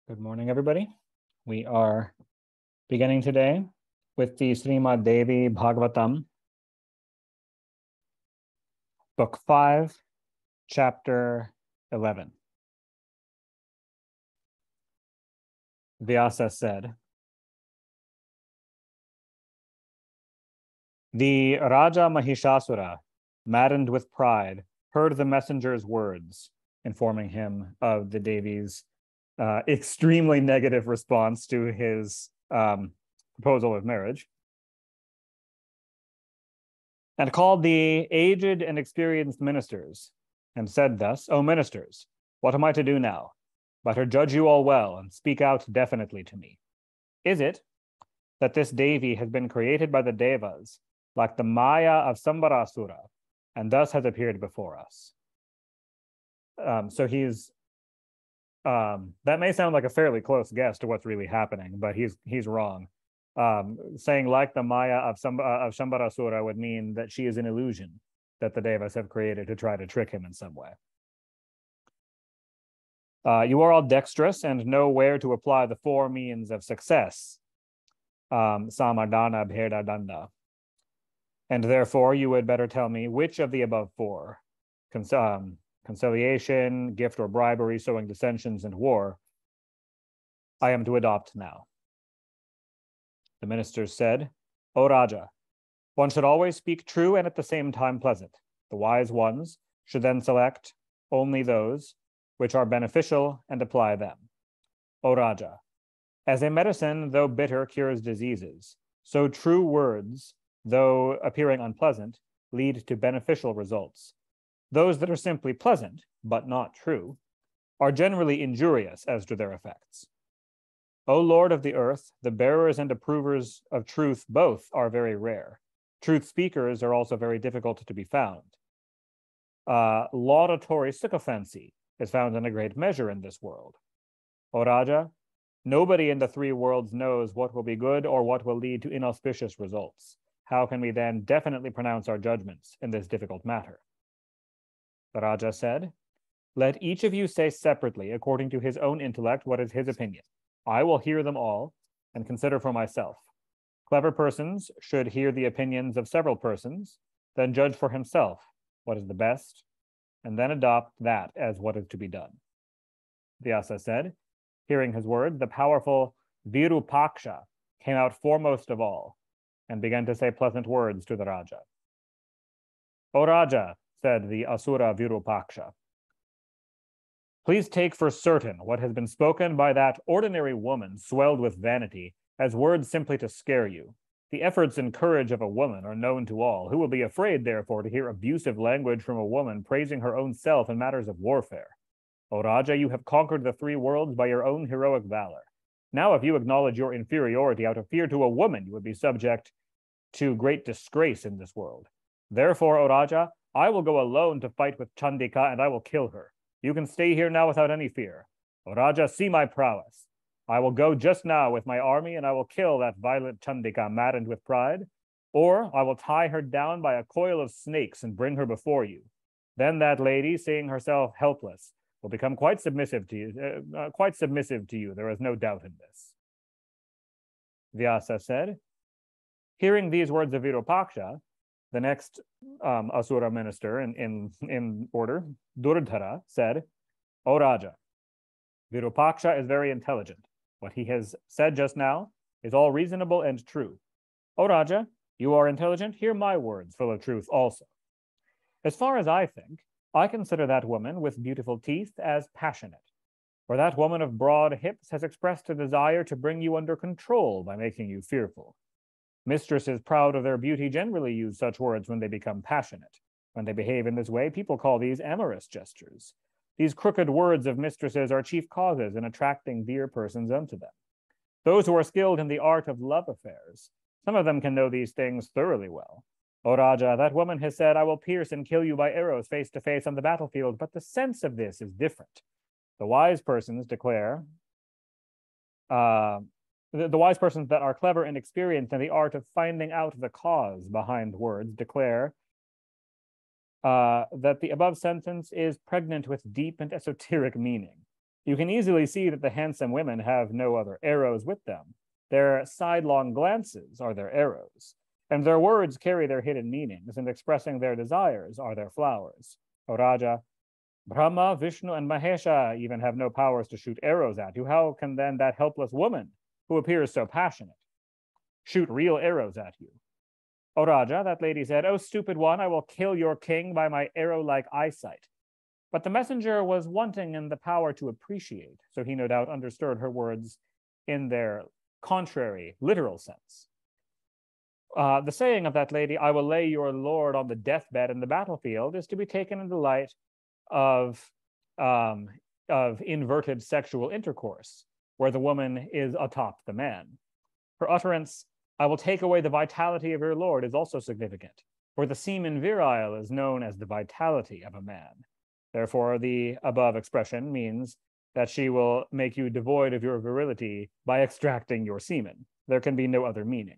Good morning, everybody. We are beginning today with the Srimad Devi Bhagavatam, Book 5, Chapter 11. Vyasa said, "The Raja Mahishasura, maddened with pride, heard the messenger's words, informing him of the Devi's extremely negative response to his proposal of marriage, and called the aged and experienced ministers, and said thus, 'O ministers, what am I to do now? Better judge you all well, and speak out definitely to me. Is it that this Devi has been created by the Devas, like the Maya of Sambarasura, and thus has appeared before us?'" That may sound like a fairly close guess to what's really happening, but he's wrong. Saying like the Maya of Sambarasura would mean that she is an illusion that the Devas have created to try to trick him in some way. You are all dexterous and know where to apply the four means of success, samadana, bheda, danda. And therefore you would better tell me which of the above four, conciliation, gift or bribery, sowing dissensions, and war, I am to adopt now. The ministers said, "O Raja, one should always speak true and at the same time pleasant. The wise ones should then select only those which are beneficial and apply them. O Raja, as a medicine, though bitter, cures diseases, so true words, though appearing unpleasant, lead to beneficial results. Those that are simply pleasant, but not true, are generally injurious as to their effects. O Lord of the earth, the bearers and approvers of truth both are very rare. Truth speakers are also very difficult to be found. Laudatory sycophancy is found in a great measure in this world. O Raja, nobody in the three worlds knows what will be good or what will lead to inauspicious results. How can we then definitely pronounce our judgments in this difficult matter?" The Raja said, "Let each of you say separately, according to his own intellect, what is his opinion. I will hear them all and consider for myself. Clever persons should hear the opinions of several persons, then judge for himself what is the best, and then adopt that as what is to be done." Vyasa said, hearing his words, the powerful Virupaksha came out foremost of all and began to say pleasant words to the Raja. "O Raja," said the Asura Virupaksha, "please take for certain what has been spoken by that ordinary woman swelled with vanity as words simply to scare you. The efforts and courage of a woman are known to all. Who will be afraid, therefore, to hear abusive language from a woman praising her own self in matters of warfare? O Raja, you have conquered the three worlds by your own heroic valor. Now, if you acknowledge your inferiority out of fear to a woman, you would be subject to great disgrace in this world. Therefore, O Raja, I will go alone to fight with Chandika, and I will kill her. You can stay here now without any fear. O Raja, see my prowess. I will go just now with my army, and I will kill that violent Chandika maddened with pride, or I will tie her down by a coil of snakes and bring her before you. Then that lady, seeing herself helpless, will become quite submissive to you. There is no doubt in this." Vyasa said, hearing these words of Virupaksha, the next Asura minister in order, Durdhara, said, "O Raja, Virupaksha is very intelligent. What he has said just now is all reasonable and true. O Raja, you are intelligent. Hear my words, full of truth also. As far as I think, I consider that woman with beautiful teeth as passionate. For that woman of broad hips has expressed a desire to bring you under control by making you fearful. Mistresses proud of their beauty generally use such words when they become passionate. When they behave in this way, people call these amorous gestures. These crooked words of mistresses are chief causes in attracting dear persons unto them. Those who are skilled in the art of love affairs, some of them can know these things thoroughly well. O Raja, that woman has said, 'I will pierce and kill you by arrows face to face on the battlefield,' but the sense of this is different. The wise persons declare, the wise persons that are clever and experienced in the art of finding out the cause behind words declare that the above sentence is pregnant with deep and esoteric meaning. You can easily see that the handsome women have no other arrows with them. Their sidelong glances are their arrows, and their words carry their hidden meanings, and expressing their desires are their flowers. O Raja, Brahma, Vishnu, and Mahesha even have no powers to shoot arrows at you. How can then that helpless woman, who appears so passionate, shoot real arrows at you? O Raja, that lady said, O stupid one, I will kill your king by my arrow-like eyesight. But the messenger was wanting in the power to appreciate, so he no doubt understood her words in their contrary, literal sense. The saying of that lady, I will lay your lord on the deathbed in the battlefield, is to be taken in the light of inverted sexual intercourse, where the woman is atop the man. Her utterance, I will take away the vitality of your lord, is also significant, for the semen virile is known as the vitality of a man. Therefore, the above expression means that she will make you devoid of your virility by extracting your semen. There can be no other meaning.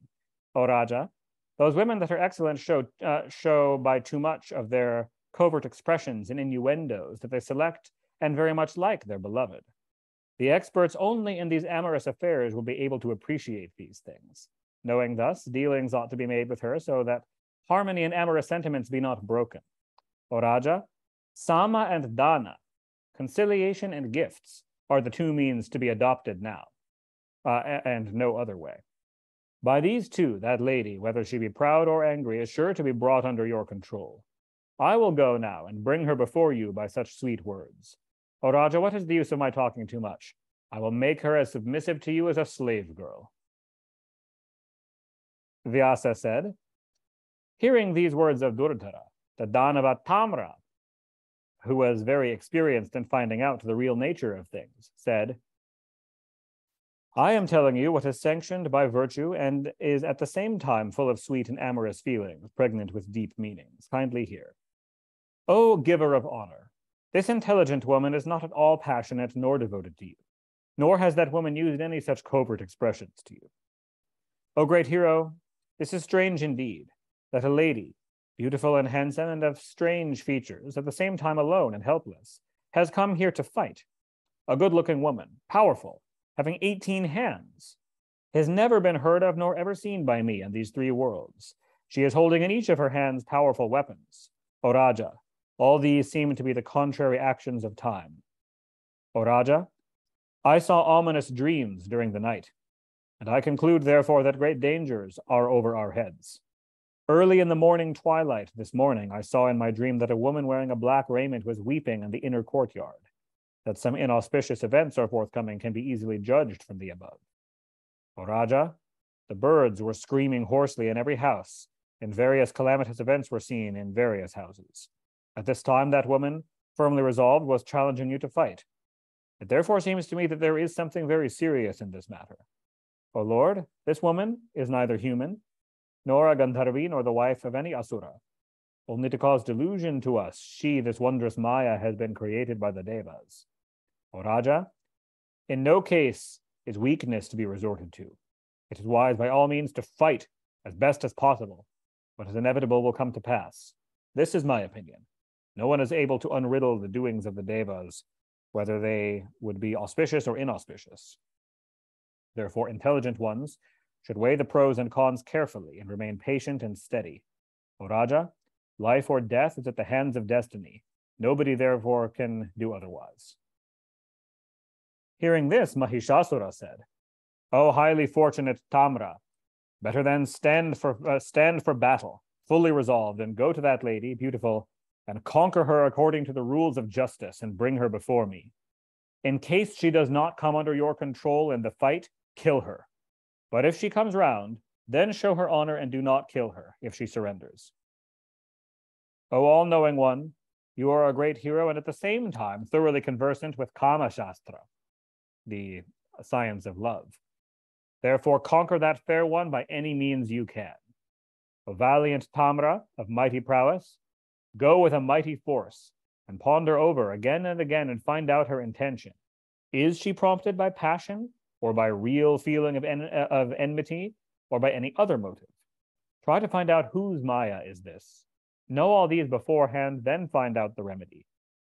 O Raja, those women that are excellent show by too much of their covert expressions and innuendos that they select and very much like their beloved. The experts only in these amorous affairs will be able to appreciate these things. Knowing thus, dealings ought to be made with her so that harmony and amorous sentiments be not broken. O Raja, Sama and Dana, conciliation and gifts, are the two means to be adopted now, and no other way. By these two, that lady, whether she be proud or angry, is sure to be brought under your control. I will go now and bring her before you by such sweet words. O Raja, what is the use of my talking too much? I will make her as submissive to you as a slave girl. Vyasa said, hearing these words of Durdhara, the Danava Tamra, who was very experienced in finding out the real nature of things, said, I am telling you what is sanctioned by virtue and is at the same time full of sweet and amorous feelings, pregnant with deep meanings. Kindly hear. O giver of honor, this intelligent woman is not at all passionate nor devoted to you, nor has that woman used any such covert expressions to you. O great hero, this is strange indeed, that a lady, beautiful and handsome and of strange features, at the same time alone and helpless, has come here to fight. A good-looking woman, powerful, having 18 hands, has never been heard of nor ever seen by me in these three worlds. She is holding in each of her hands powerful weapons. O Raja, all these seem to be the contrary actions of time. O Raja, I saw ominous dreams during the night, and I conclude, therefore, that great dangers are over our heads. Early in the morning twilight this morning, I saw in my dream that a woman wearing a black raiment was weeping in the inner courtyard. That some inauspicious events are forthcoming can be easily judged from the above. O Raja, the birds were screaming hoarsely in every house, and various calamitous events were seen in various houses. At this time, that woman, firmly resolved, was challenging you to fight. It therefore seems to me that there is something very serious in this matter. O Lord, this woman is neither human, nor a Gandharvi, nor the wife of any Asura. Only to cause delusion to us, she, this wondrous Maya, has been created by the Devas. O Raja, in no case is weakness to be resorted to. It is wise by all means to fight as best as possible. What is inevitable will come to pass. This is my opinion. No one is able to unriddle the doings of the Devas, whether they would be auspicious or inauspicious. Therefore, intelligent ones should weigh the pros and cons carefully and remain patient and steady. O Raja, life or death is at the hands of destiny. Nobody, therefore, can do otherwise. Hearing this, Mahishasura said, O highly fortunate Tamra, better then stand for battle, fully resolved, and go to that lady, beautiful, and conquer her according to the rules of justice, and bring her before me. In case she does not come under your control in the fight, kill her. But if she comes round, then show her honor and do not kill her if she surrenders. O all-knowing one, you are a great hero and at the same time thoroughly conversant with Kama Shastra, the science of love. Therefore, conquer that fair one by any means you can. O valiant Tamra of mighty prowess, go with a mighty force and ponder over again and again and find out her intention. Is she prompted by passion, or by real feeling of enmity, or by any other motive? Try to find out whose Maya is this. Know all these beforehand, then find out the remedy.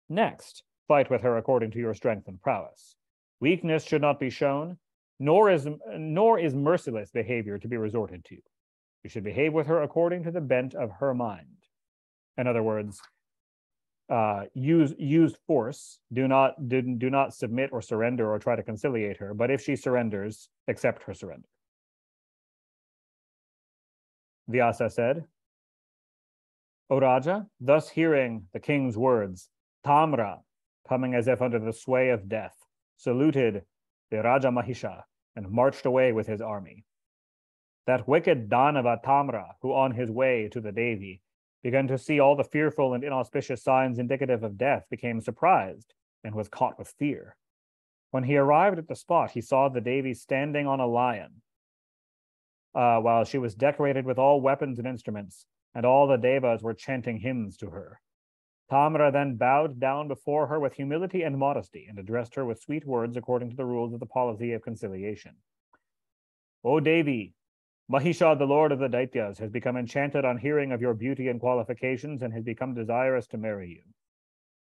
Next, fight with her according to your strength and prowess. Weakness should not be shown, nor is merciless behavior to be resorted to. You should behave with her according to the bent of her mind. In other words, use force. Do not submit or surrender or try to conciliate her. But if she surrenders, accept her surrender. Vyasa said, O Raja, thus hearing the king's words, Tamra, coming as if under the sway of death, saluted the Raja Mahisha and marched away with his army. That wicked Danava Tamra, who on his way to the Devi began to see all the fearful and inauspicious signs indicative of death, became surprised and was caught with fear. When he arrived at the spot, he saw the Devi standing on a lion, while she was decorated with all weapons and instruments, and all the devas were chanting hymns to her. Tamra then bowed down before her with humility and modesty, and addressed her with sweet words according to the rules of the policy of conciliation. O Devi, Mahisha, the lord of the Daityas, has become enchanted on hearing of your beauty and qualifications, and has become desirous to marry you.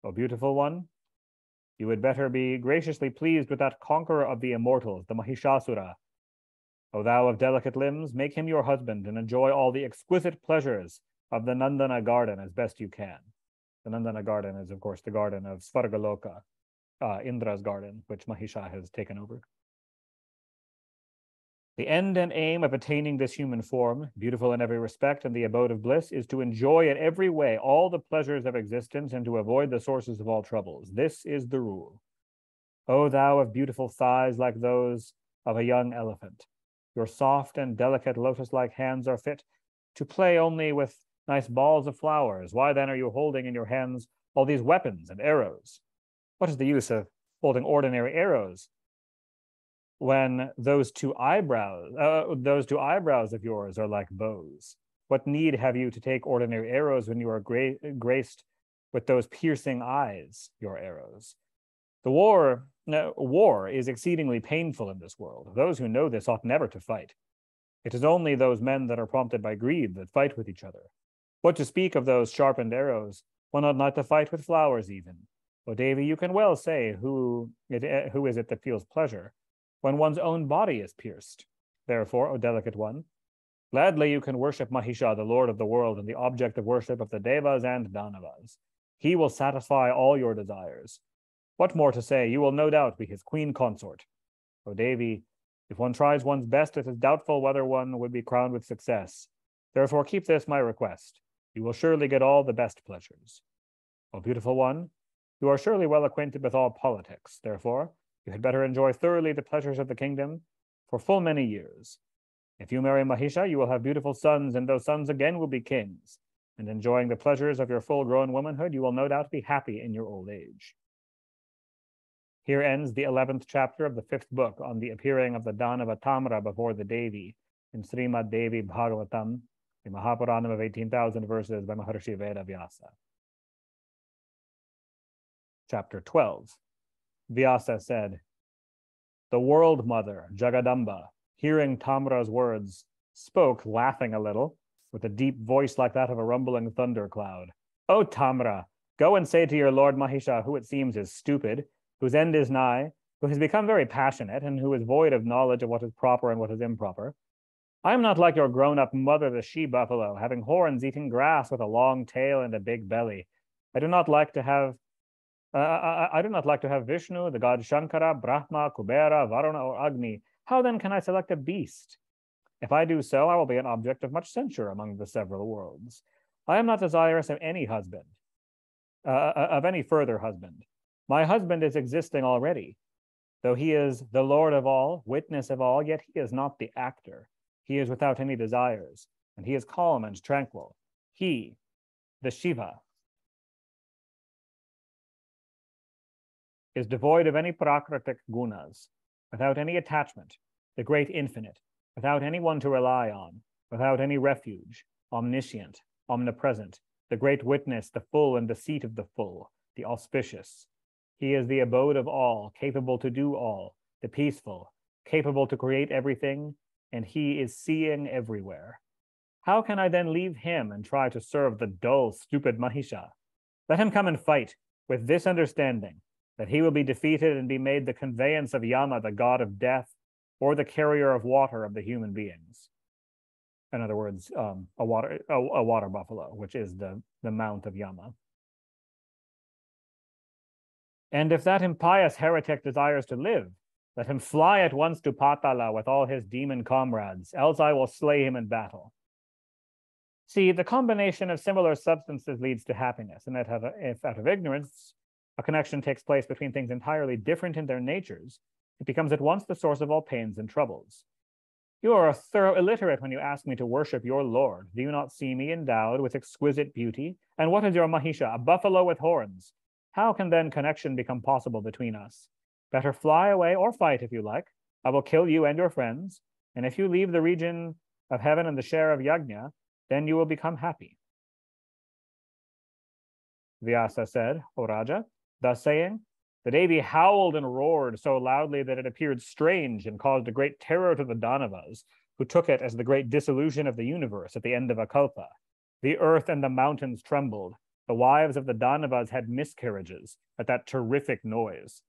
O beautiful one, you had better be graciously pleased with that conqueror of the immortals, the Mahishasura. O thou of delicate limbs, make him your husband, and enjoy all the exquisite pleasures of the Nandana garden as best you can. The Nandana garden is, of course, the garden of Svargaloka, Indra's garden, which Mahisha has taken over. The end and aim of attaining this human form, beautiful in every respect and the abode of bliss, is to enjoy in every way all the pleasures of existence and to avoid the sources of all troubles. This is the rule. O thou of beautiful thighs like those of a young elephant, your soft and delicate lotus-like hands are fit to play only with nice balls of flowers. Why then are you holding in your hands all these weapons and arrows? What is the use of holding ordinary arrows when those two eyebrows of yours are like bows? What need have you to take ordinary arrows when you are graced with those piercing eyes, your arrows? The war is exceedingly painful in this world. Those who know this ought never to fight. It is only those men that are prompted by greed that fight with each other. What to speak of those sharpened arrows? One ought not to fight with flowers even. O Devi, you can well say who is it that feels pleasure when one's own body is pierced. Therefore, O delicate one, gladly you can worship Mahisha, the Lord of the world, and the object of worship of the Devas and Danavas. He will satisfy all your desires. What more to say? You will no doubt be his queen consort. O Devi, if one tries one's best, it is doubtful whether one would be crowned with success. Therefore, keep this my request. You will surely get all the best pleasures. O beautiful one, you are surely well acquainted with all politics. Therefore, you had better enjoy thoroughly the pleasures of the kingdom for full many years. If you marry Mahisha, you will have beautiful sons, and those sons again will be kings. And enjoying the pleasures of your full-grown womanhood, you will no doubt be happy in your old age. Here ends the 11th chapter of the 5th book on the appearing of the Danava Tamra before the Devi in Srimad Devi Bhagavatam, the Mahapuranam of 18,000 verses by Maharshi Veda Vyasa. Chapter 12. Vyasa said, the world mother, Jagadamba, hearing Tamra's words, spoke, laughing a little, with a deep voice like that of a rumbling thundercloud. O Tamra, go and say to your lord Mahisha, who it seems is stupid, whose end is nigh, who has become very passionate, and who is void of knowledge of what is proper and what is improper. I am not like your grown-up mother, the she-buffalo, having horns, eating grass with a long tail and a big belly. I do not like to have Vishnu, the god Shankara, Brahma, Kubera, Varuna, or Agni. How then can I select a beast? If I do so, I will be an object of much censure among the several worlds. I am not desirous of any husband, of any further husband. My husband is existing already. Though he is the Lord of all, witness of all, yet he is not the actor. He is without any desires, and he is calm and tranquil. He, the Shiva, is devoid of any prakritic gunas, without any attachment, the great infinite, without anyone to rely on, without any refuge, omniscient, omnipresent, the great witness, the full and the seat of the full, the auspicious. He is the abode of all, capable to do all, the peaceful, capable to create everything, and he is seeing everywhere. How can I then leave him and try to serve the dull, stupid Mahisha? Let him come and fight with this understanding. that he will be defeated and be made the conveyance of Yama, the god of death, or the carrier of water of the human beings. In other words, a water buffalo, which is the mount of Yama. And if that impious heretic desires to live, let him fly at once to Patala with all his demon comrades, else I will slay him in battle. See, the combination of similar substances leads to happiness, and if out of ignorance a connection takes place between things entirely different in their natures, it becomes at once the source of all pains and troubles. You are a thorough illiterate when you ask me to worship your Lord. Do you not see me endowed with exquisite beauty? And what is your Mahisha, a buffalo with horns? How can then connection become possible between us? Better fly away or fight if you like. I will kill you and your friends. And if you leave the region of heaven and the share of Yajna, then you will become happy. Vyasa said, O Raja, thus saying, the Devi howled and roared so loudly that it appeared strange and caused a great terror to the Danavas, who took it as the great dissolution of the universe at the end of a kalpa. The earth and the mountains trembled. The wives of the Danavas had miscarriages at that terrific noise.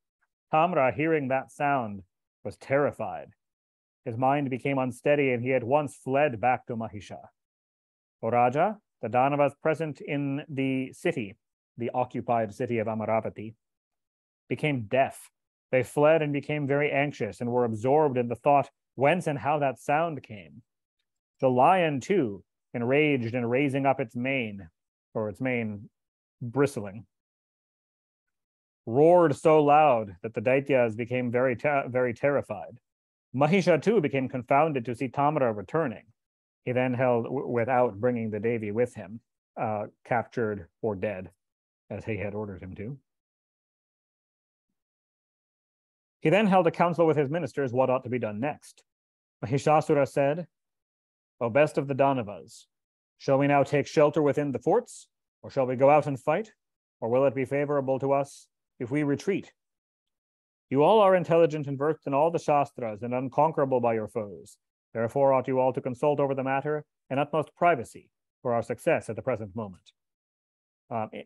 Tamra, hearing that sound, was terrified. His mind became unsteady, and he at once fled back to Mahisha. O Raja, the Danavas present in the city, the occupied city of Amaravati, became deaf. They fled and became very anxious and were absorbed in the thought whence and how that sound came. The lion, too, enraged and raising up its mane bristling, roared so loud that the Daityas became very terrified. Mahisha, too, became confounded to see Tamra returning. He then held, without bringing the Devi with him, captured or dead, as he had ordered him to. He then held a council with his ministers what ought to be done next. Mahishasura said, O best of the Danavas, shall we now take shelter within the forts, or shall we go out and fight, or will it be favorable to us if we retreat? You all are intelligent and versed in all the Shastras and unconquerable by your foes. Therefore ought you all to consult over the matter in utmost privacy for our success at the present moment.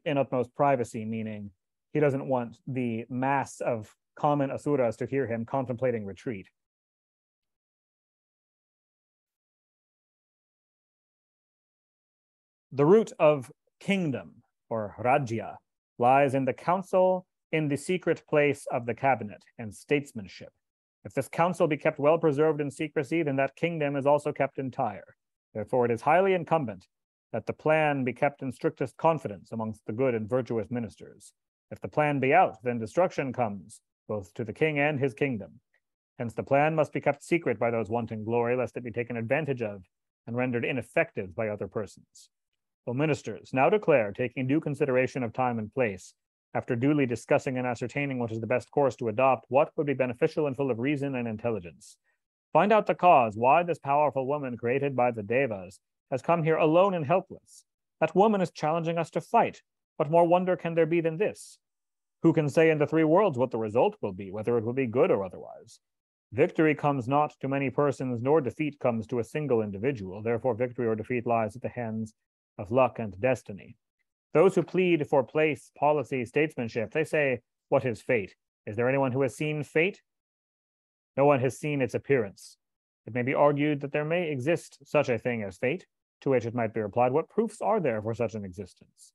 In utmost privacy, meaning he doesn't want the mass of common asuras to hear him contemplating retreat. The root of kingdom, or rajya, lies in the council in the secret place of the cabinet and statesmanship. If this council be kept well preserved in secrecy, then that kingdom is also kept entire. Therefore, it is highly incumbent that the plan be kept in strictest confidence amongst the good and virtuous ministers. If the plan be out, then destruction comes, both to the king and his kingdom. Hence, the plan must be kept secret by those wanting glory, lest it be taken advantage of and rendered ineffective by other persons. O ministers, now declare, taking due consideration of time and place, after duly discussing and ascertaining what is the best course to adopt, what would be beneficial and full of reason and intelligence. Find out the cause why this powerful woman created by the Devas has come here alone and helpless. That woman is challenging us to fight. What more wonder can there be than this? Who can say in the three worlds what the result will be, whether it will be good or otherwise? Victory comes not to many persons, nor defeat comes to a single individual. Therefore, victory or defeat lies at the hands of luck and destiny. Those who plead for place, policy, statesmanship, they say, what is fate? Is there anyone who has seen fate? No one has seen its appearance. It may be argued that there may exist such a thing as fate, to which it might be replied, what proofs are there for such an existence?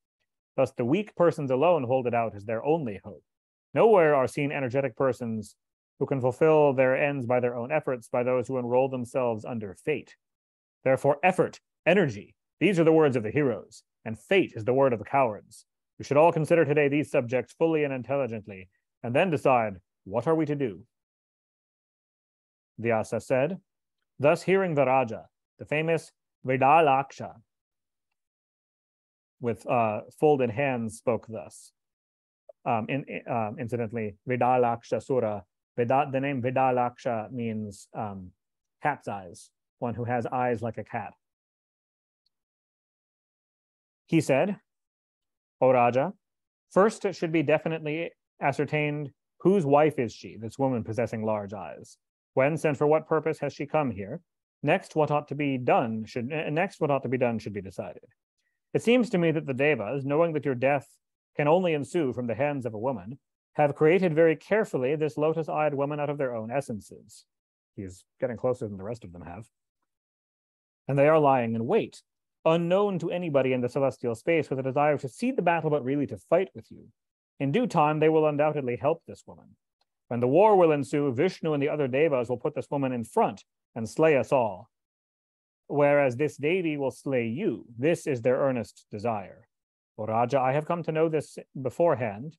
Thus, the weak persons alone hold it out as their only hope. Nowhere are seen energetic persons who can fulfill their ends by their own efforts, by those who enroll themselves under fate. Therefore, effort, energy, these are the words of the heroes, and fate is the word of the cowards. We should all consider today these subjects fully and intelligently, and then decide, what are we to do? Vyasa said, thus hearing the Raja, the famous Vedalaksha, with folded hands spoke thus. Incidentally, Vedalaksha Sura, the name Vedalaksha means cat's eyes, one who has eyes like a cat. He said, O Raja, first it should be definitely ascertained whose wife is she, this woman possessing large eyes. Whence and for what purpose has she come here? Next, what ought to be done should be decided. It seems to me that the Devas, knowing that your death can only ensue from the hands of a woman, have created very carefully this lotus-eyed woman out of their own essences. He's getting closer than the rest of them have. And they are lying in wait, unknown to anybody in the celestial space, with a desire to see the battle, but really to fight with you. In due time, they will undoubtedly help this woman. When the war will ensue, Vishnu and the other devas will put this woman in front and slay us all, whereas this Devi will slay you. This is their earnest desire. O Raja, I have come to know this beforehand.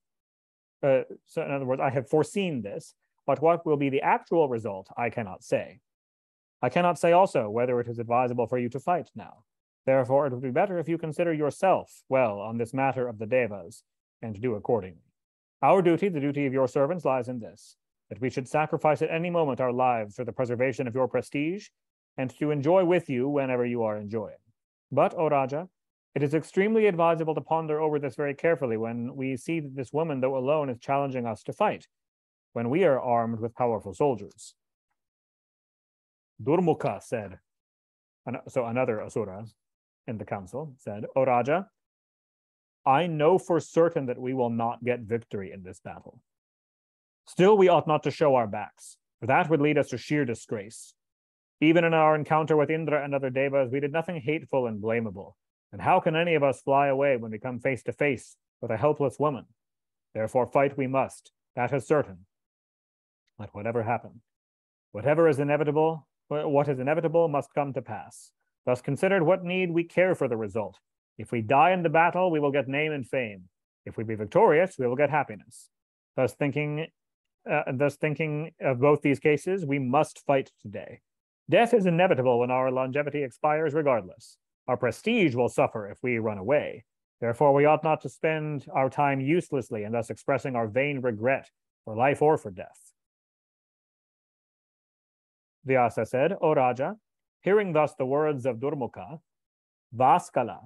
So in other words, I have foreseen this, but what will be the actual result, I cannot say. I cannot say also whether it is advisable for you to fight now. Therefore, it would be better if you consider yourself well on this matter of the devas, and do accordingly. Our duty, the duty of your servants, lies in this, that we should sacrifice at any moment our lives for the preservation of your prestige, and to enjoy with you whenever you are enjoying. But, O Raja, it is extremely advisable to ponder over this very carefully when we see that this woman, though alone, is challenging us to fight, when we are armed with powerful soldiers. Durmukha said, so another asura in the council said, O Raja, I know for certain that we will not get victory in this battle. Still, we ought not to show our backs, for that would lead us to sheer disgrace. Even in our encounter with Indra and other devas, we did nothing hateful and blamable. And how can any of us fly away when we come face to face with a helpless woman? Therefore, fight we must. That is certain. Let whatever happen. What is inevitable must come to pass. Thus considered, what need we care for the result? If we die in the battle, we will get name and fame. If we be victorious, we will get happiness. Thus thinking of both these cases, we must fight today. Death is inevitable when our longevity expires regardless. Our prestige will suffer if we run away. Therefore, we ought not to spend our time uselessly and thus expressing our vain regret for life or for death. Vyasa said, O Raja, hearing thus the words of Durmukha, Vaskala,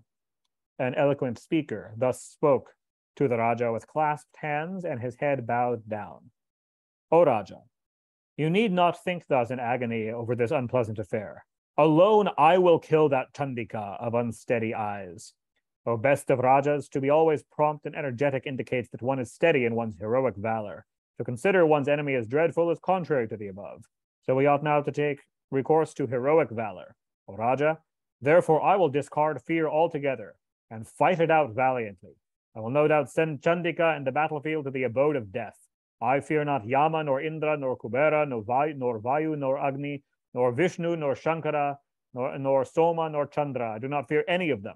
an eloquent speaker, thus spoke to the Raja with clasped hands and his head bowed down. O Raja, you need not think thus in agony over this unpleasant affair. Alone I will kill that Chandika of unsteady eyes. O best of Rajas, to be always prompt and energetic indicates that one is steady in one's heroic valor. To consider one's enemy as dreadful is contrary to the above. So we ought now to take recourse to heroic valor. O Raja, therefore I will discard fear altogether and fight it out valiantly. I will no doubt send Chandika in the battlefield to the abode of death. I fear not Yama, nor Indra, nor Kubera, nor Vayu, nor Agni, nor Vishnu, nor Shankara, nor Soma, nor Chandra. I do not fear any of them.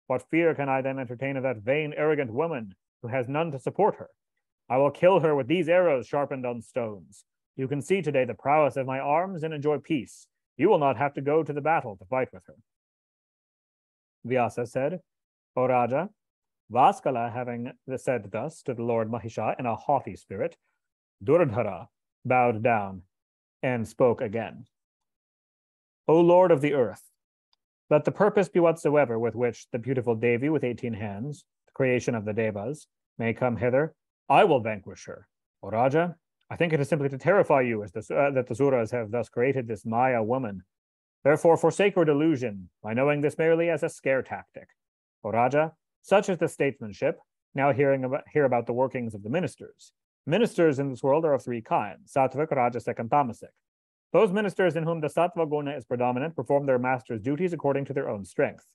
What fear can I then entertain of that vain, arrogant woman who has none to support her? I will kill her with these arrows sharpened on stones. You can see today the prowess of my arms and enjoy peace. You will not have to go to the battle to fight with her. Vyasa said, O Raja, Vaskala, having said thus to the Lord Mahisha in a haughty spirit, Durdhara bowed down and spoke again. O Lord of the earth, let the purpose be whatsoever with which the beautiful Devi with 18 hands, the creation of the Devas, may come hither, I will vanquish her. O Raja, I think it is simply to terrify you as that the Suras have thus created this Maya woman. Therefore, forsake your delusion by knowing this merely as a scare tactic. O Raja, such is the statesmanship. Now hear about the workings of the ministers. Ministers in this world are of three kinds, Sattvic, Rajasic, and Tamasic. Those ministers in whom the Sattva guna is predominant perform their master's duties according to their own strength.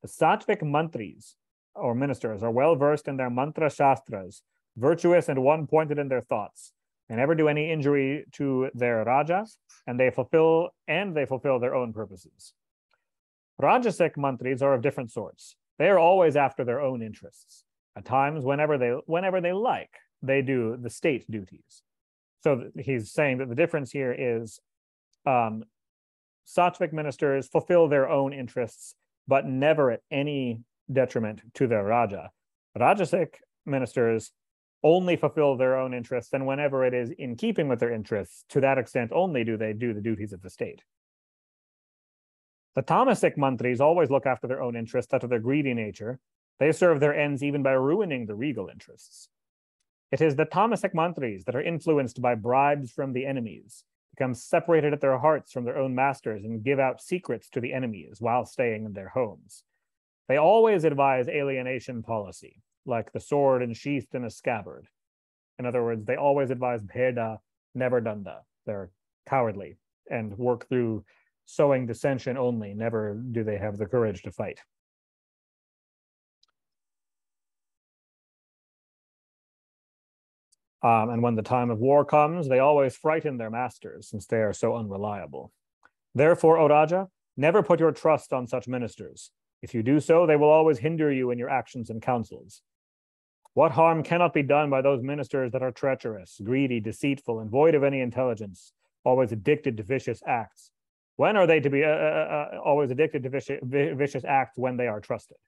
The Sattvic mantris, or ministers, are well versed in their mantra shastras, virtuous and one-pointed in their thoughts. They never do any injury to their rajas, and they fulfill their own purposes. Rajasic mantris are of different sorts. They are always after their own interests. At times, whenever they like, they do the state duties. So he's saying that the difference here is Sattvic ministers fulfill their own interests, but never at any detriment to their Raja. Rajasic ministers only fulfill their own interests, and whenever it is in keeping with their interests, to that extent only do they do the duties of the state. The Tamasic mantris always look after their own interests out of their greedy nature. They serve their ends even by ruining the regal interests. It is the Tamasic mantris that are influenced by bribes from the enemies, become separated at their hearts from their own masters, and give out secrets to the enemies while staying in their homes. They always advise alienation policy, like the sword ensheathed in a scabbard. In other words, they always advise bheda, never danda. They're cowardly and work through sowing dissension only. Never do they have the courage to fight. And when the time of war comes, they always frighten their masters, since they are so unreliable. Therefore, O Raja, never put your trust on such ministers. If you do so, they will always hinder you in your actions and counsels. What harm cannot be done by those ministers that are treacherous, greedy, deceitful, and void of any intelligence, always addicted to vicious acts? When are they to be always addicted to vicious acts when they are trusted?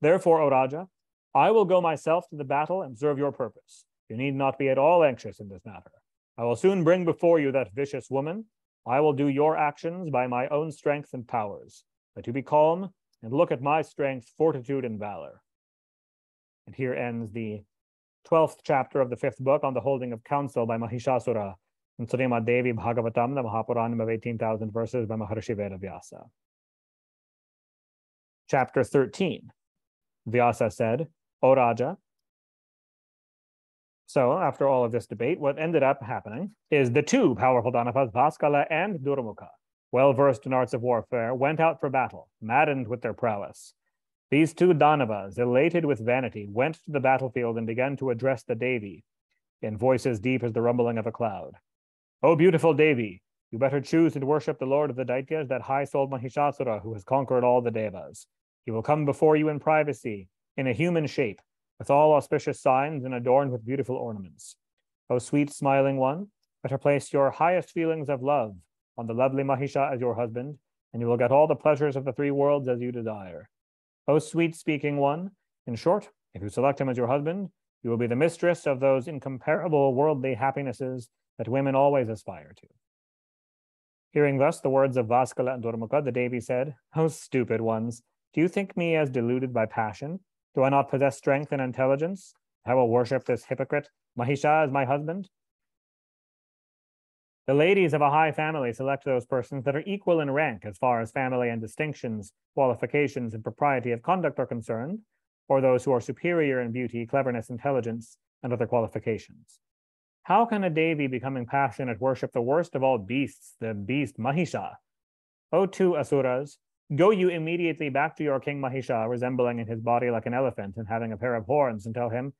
Therefore, O Raja, I will go myself to the battle and serve your purpose. You need not be at all anxious in this matter. I will soon bring before you that vicious woman. I will do your actions by my own strength and powers. But you be calm and look at my strength, fortitude, and valor. And here ends the 12th chapter of the 5th book on the holding of council by Mahishasura in Srimad Devi Bhagavatam, the Mahapuranam of 18,000 verses by Maharishi Vedavyasa. Chapter 13. Vyasa said, O Raja, so after all of this debate, what ended up happening is the two powerful Danavas, Vaskala and Durmukha, well-versed in arts of warfare, went out for battle, maddened with their prowess. These two Danavas, elated with vanity, went to the battlefield and began to address the Devi in voices deep as the rumbling of a cloud. O beautiful Devi, you better choose to worship the Lord of the Daityas, that high-souled Mahishasura who has conquered all the Devas. He will come before you in privacy, in a human shape, with all auspicious signs and adorned with beautiful ornaments. O sweet smiling one, better place your highest feelings of love on the lovely Mahisha as your husband, and you will get all the pleasures of the three worlds as you desire. O sweet speaking one, in short, if you select him as your husband, you will be the mistress of those incomparable worldly happinesses that women always aspire to. Hearing thus the words of Vaskala and Durmukha, the Devi said, O stupid ones, do you think me as deluded by passion? Do I not possess strength and intelligence? I will worship this hypocrite, Mahisha, as my husband. The ladies of a high family select those persons that are equal in rank as far as family and distinctions, qualifications, and propriety of conduct are concerned, or those who are superior in beauty, cleverness, intelligence, and other qualifications. How can a Devi becoming passionate worship the worst of all beasts, the beast Mahisha? O two Asuras, go you immediately back to your king Mahisha, resembling in his body like an elephant and having a pair of horns, and tell him,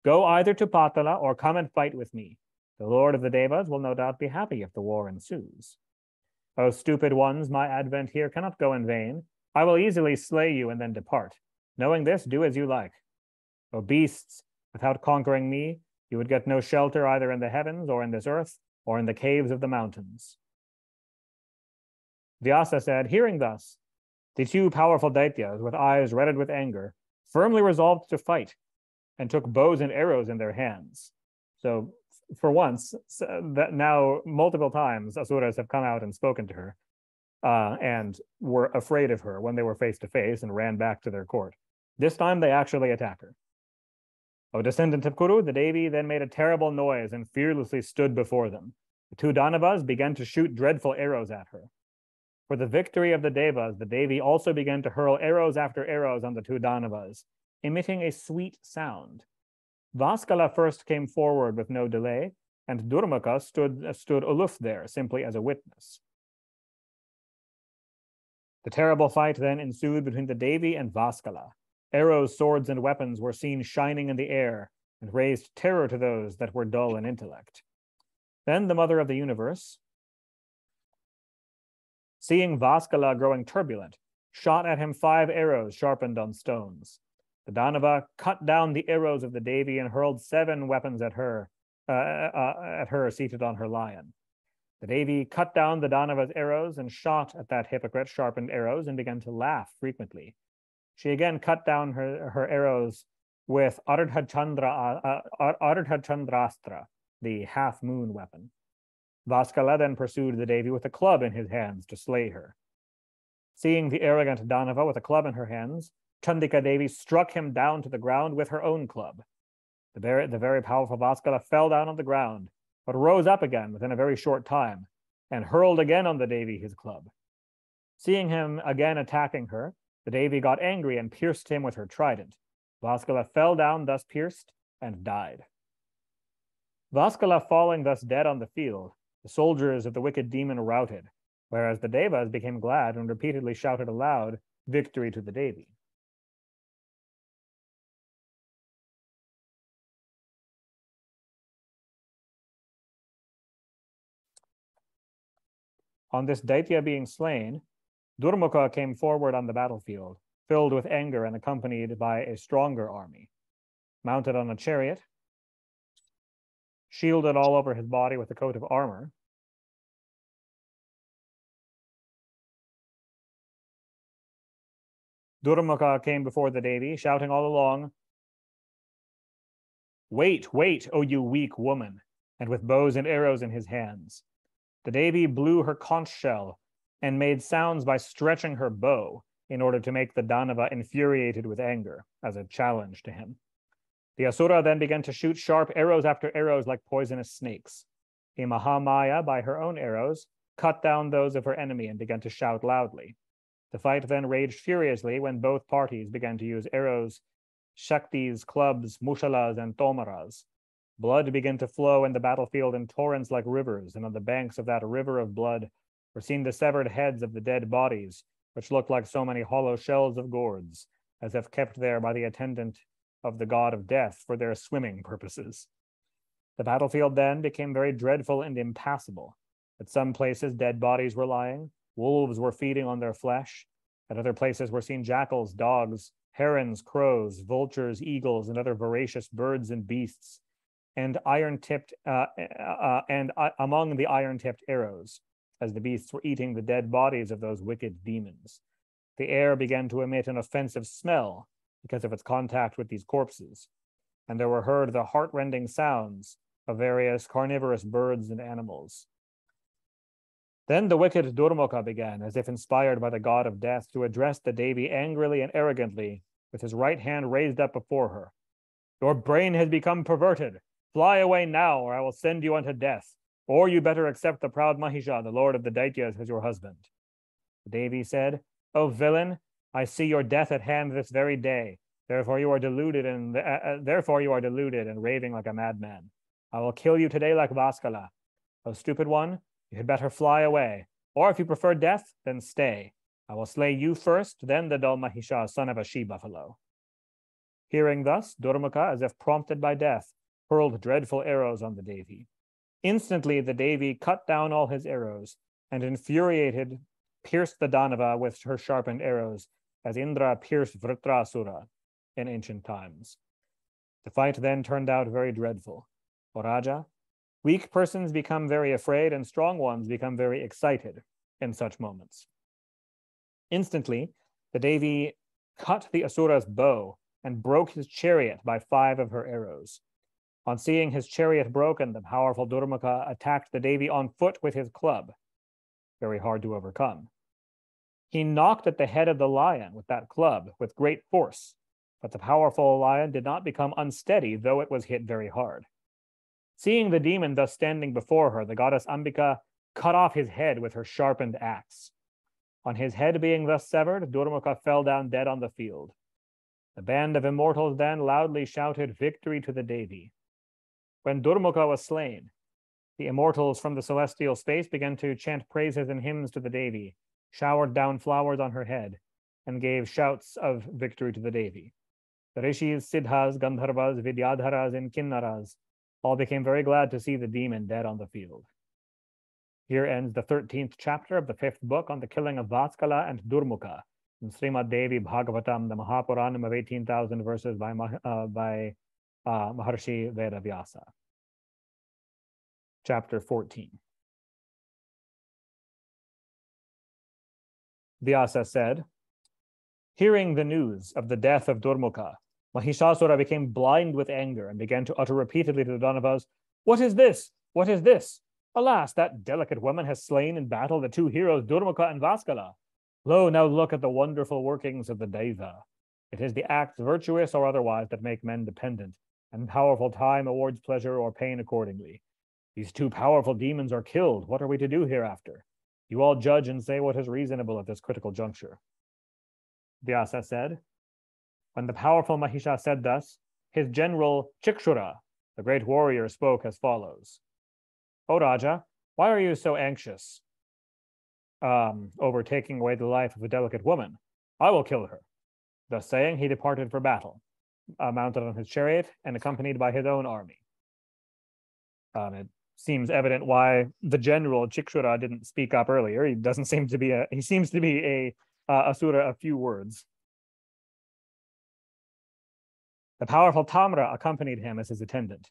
go either to Patala or come and fight with me. The Lord of the Devas will no doubt be happy if the war ensues. O stupid ones, my advent here cannot go in vain. I will easily slay you and then depart. Knowing this, do as you like. O beasts, without conquering me, you would get no shelter either in the heavens or in this earth or in the caves of the mountains. Vyasa said, hearing thus, the two powerful Daityas, with eyes reddened with anger, firmly resolved to fight and took bows and arrows in their hands. So for once, that now multiple times, Asuras have come out and spoken to her and were afraid of her when they were face to face and ran back to their court. This time they actually attack her. O descendant of Kuru, the Devi then made a terrible noise and fearlessly stood before them. The two Danavas began to shoot dreadful arrows at her. For the victory of the Devas, the Devi also began to hurl arrows after arrows on the two Danavas, emitting a sweet sound. Vaskala first came forward with no delay, and Durmukha stood aloof there, simply as a witness. The terrible fight then ensued between the Devi and Vaskala. Arrows, swords, and weapons were seen shining in the air and raised terror to those that were dull in intellect. Then the mother of the universe, seeing Vaskala growing turbulent, shot at him 5 arrows sharpened on stones. The Danava cut down the arrows of the Devi and hurled 7 weapons at her seated on her lion. The Devi cut down the Danava's arrows and shot at that hypocrite sharpened arrows and began to laugh frequently. She again cut down her arrows with Ardha Chandrastra, the half-moon weapon. Vaskala then pursued the Devi with a club in his hands to slay her. Seeing the arrogant Danava with a club in her hands, Chandika Devi struck him down to the ground with her own club. The very powerful Vaskala fell down on the ground, but rose up again within a very short time, and hurled again on the Devi his club. Seeing him again attacking her, the Devi got angry and pierced him with her trident. Vaskala fell down thus pierced and died. Vaskala falling thus dead on the field, the soldiers of the wicked demon routed, whereas the Devas became glad and repeatedly shouted aloud, "Victory to the Devi." On this Daitya being slain, Durmukha came forward on the battlefield, filled with anger and accompanied by a stronger army. Mounted on a chariot, shielded all over his body with a coat of armor, Durmukha came before the Devi, shouting all along, "Wait, wait, O you weak woman," and with bows and arrows in his hands. The Devi blew her conch shell and made sounds by stretching her bow in order to make the Danava infuriated with anger as a challenge to him. The Asura then began to shoot sharp arrows after arrows like poisonous snakes. The Mahamaya, by her own arrows, cut down those of her enemy and began to shout loudly. The fight then raged furiously when both parties began to use arrows, shaktis, clubs, mushalas, and tomaras. Blood began to flow in the battlefield in torrents like rivers, and on the banks of that river of blood were seen the severed heads of the dead bodies, which looked like so many hollow shells of gourds, as if kept there by the attendant of the god of death for their swimming purposes. The battlefield then became very dreadful and impassable. At some places, dead bodies were lying, wolves were feeding on their flesh. At other places were seen jackals, dogs, herons, crows, vultures, eagles, and other voracious birds and beasts, and iron-tipped among the iron-tipped arrows, as the beasts were eating the dead bodies of those wicked demons. The air began to emit an offensive smell because of its contact with these corpses, and there were heard the heart-rending sounds of various carnivorous birds and animals. Then the wicked Durmukha began, as if inspired by the god of death, to address the Devi angrily and arrogantly, with his right hand raised up before her. "Your brain has become perverted. Fly away now, or I will send you unto death. Or you better accept the proud Mahisha, the lord of the Daityas, as your husband." The Devi said, "O villain, I see your death at hand this very day. Therefore you are deluded and raving like a madman. I will kill you today like Vaskala. O stupid one, you had better fly away. Or if you prefer death, then stay. I will slay you first, then the dull Mahisha, son of a she-buffalo." Hearing thus, Durmukha, as if prompted by death, hurled dreadful arrows on the Devi. Instantly the Devi cut down all his arrows, and infuriated, pierced the Danava with her sharpened arrows, as Indra pierced Vritrasura in ancient times. The fight then turned out very dreadful. O Raja, weak persons become very afraid, and strong ones become very excited in such moments. Instantly, the Devi cut the Asura's bow and broke his chariot by 5 of her arrows. On seeing his chariot broken, the powerful Durmukha attacked the Devi on foot with his club, very hard to overcome. He knocked at the head of the lion with that club with great force, but the powerful lion did not become unsteady, though it was hit very hard. Seeing the demon thus standing before her, the goddess Ambika cut off his head with her sharpened axe. On his head being thus severed, Durmukha fell down dead on the field. The band of immortals then loudly shouted, "Victory to the Devi." When Durmukha was slain, the immortals from the celestial space began to chant praises and hymns to the Devi, showered down flowers on her head, and gave shouts of victory to the Devi. The rishis, siddhas, gandharvas, vidyadharas, and kinnaras all became very glad to see the demon dead on the field. Here ends the 13th chapter of the 5th book on the killing of Vaskala and Durmukha in Srimad Devi Bhagavatam, the Mahapuranam of 18,000 verses by Maharshi Vedavyasa. Chapter 14. Vyasa said, hearing the news of the death of Durmukha, Mahishasura became blind with anger and began to utter repeatedly to the Danavas, "What is this? What is this? Alas, that delicate woman has slain in battle the 2 heroes Durmukha and Vaskala. Lo, now look at the wonderful workings of the Deva. It is the acts, virtuous or otherwise, that make men dependent, and powerful time awards pleasure or pain accordingly. These 2 powerful demons are killed. What are we to do hereafter? You all judge and say what is reasonable at this critical juncture." Vyasa said, when the powerful Mahisha said thus, his general Chikshura The great warrior spoke as follows. O Raja, why are you so anxious over taking away the life of a delicate woman? I will kill her. Thus saying, he departed for battle, mounted on his chariot and accompanied by his own army. It seems evident why the general Chikshura didn't speak up earlier. He seems to be a asura of few words. The powerful Tamra accompanied him as his attendant.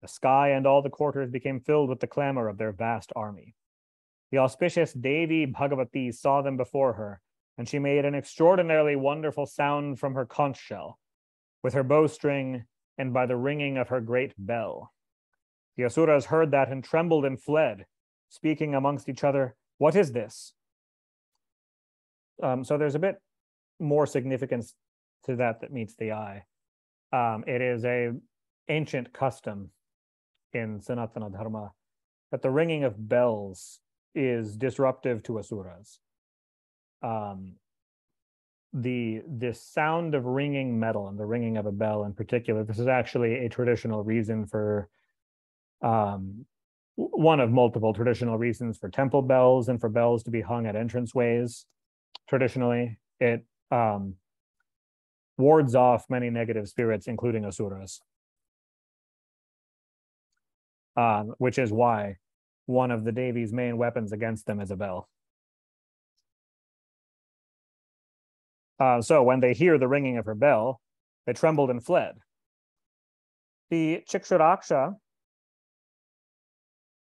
The sky and all the quarters became filled with the clamor of their vast army. The auspicious Devi Bhagavati saw them before her, and she made an extraordinarily wonderful sound from her conch shell, with her bowstring and by the ringing of her great bell. The asuras heard that and trembled and fled, speaking amongst each other, "What is this?" So there's a bit more significance to that meets the eye. It is an ancient custom in Sanatana Dharma that the ringing of bells is disruptive to asuras. This sound of ringing metal and the ringing of a bell in particular, this is actually a traditional reason for one of multiple traditional reasons for temple bells and for bells to be hung at entranceways. Traditionally, it wards off many negative spirits, including asuras, which is why one of the Devi's main weapons against them is a bell. So when they hear the ringing of her bell, they trembled and fled. The Chikshuraksha,